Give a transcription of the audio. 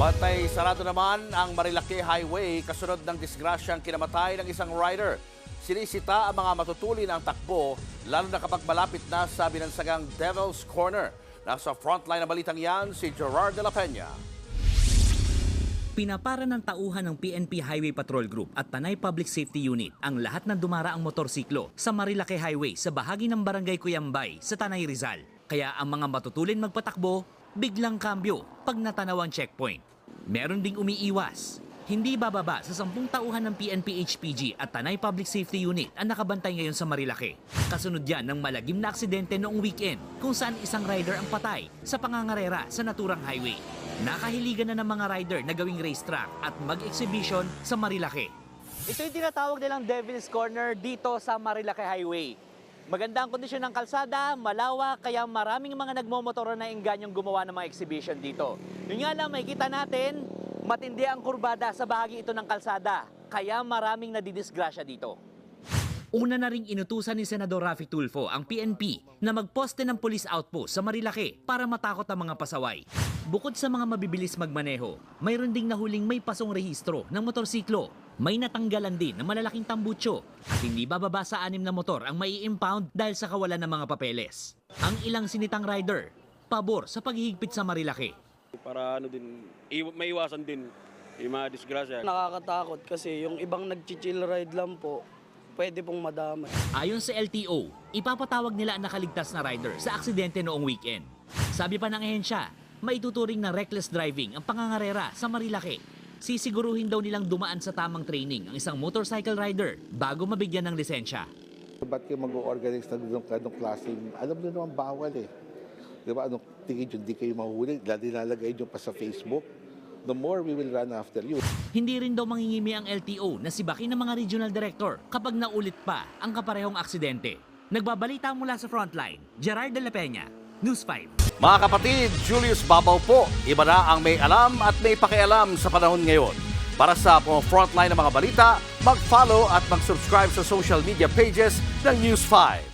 Bantay sarado naman ang Marilake Highway kasunod ng disgrasyang kinamatay ng isang rider. Sinisita ang mga matutulin ang takbo, lalo na kapag malapit na sa binansagang Devil's Corner. Nasa frontline ng balitang yan, si Gerard de la Peña. Pinapara ng tauhan ng PNP Highway Patrol Group at Tanay Public Safety Unit ang lahat ng dumaraang motorsiklo sa Marilake Highway sa bahagi ng Barangay Cuyambay sa Tanay Rizal. Kaya ang mga matutulin magpatakbo, biglang kambyo pag natanaw ang checkpoint. Meron ding umiiwas. Hindi bababa sa 10 tauhan ng PNP HPG at Tanay Public Safety Unit ang nakabantay ngayon sa Marilake. Kasunod yan ng malagim na aksidente noong weekend kung saan isang rider ang patay sa pangangarera sa naturang highway. Nakahiligan na ng mga rider na gawing racetrack at mag-exhibition sa Marilake. Ito yung tinatawag nilang Devil's Corner dito sa Marilake Highway. Maganda ang kondisyon ng kalsada, malawak, kaya maraming mga nagmomotor na enganyong gumawa ng mga exhibition dito. Yun nga lang, makikita natin, matindi ang kurbada sa bahagi ito ng kalsada, kaya maraming nadidisgrasya dito. Una na ring inutusan ni Senador Raffy Tulfo ang PNP na magposte ng police outpost sa Marilake para matakot ang mga pasaway. Bukod sa mga mabibilis magmaneho, mayroon ding nahuling may pasong rehistro ng motorsiklo. May natanggalan din ng malalaking tambutso at hindi bababa sa 6 na motor ang mai-impound dahil sa kawalan ng mga papeles. Ang ilang sinitang rider, pabor sa paghihigpit sa Marilake. Para maiwasan din yung mga disgrasya. Nakakatakot kasi yung ibang nag-chill ride lang po, pwede pong madamay. Ayon sa LTO, ipapatawag nila ang nakaligtas na rider sa aksidente noong weekend. Sabi pa ng ahensya, maituturing na reckless driving ang pangangarera sa Marilake. Sisiguruhin daw nilang dumaan sa tamang training ang isang motorcycle rider bago mabigyan ng lisensya. Ba't kayo mag-organize na ganong klaseng, alam nyo naman bawal eh. Di ba, anong tingin nyo, di kayo mahuli, nilalagay nyo pa sa Facebook. The more we will run after you. Hindi rin daw mangingimi ang LTO na si Baki ng mga regional director kapag naulit pa ang kaparehong aksidente. Nagbabalita mula sa frontline, Gerard de la Peña, News 5. Mga kapatid, Julius Babaw po. Iba na ang may alam at may pakialam sa panahon ngayon. Para sa frontline ng mga balita, mag-follow at mag-subscribe sa social media pages ng News 5.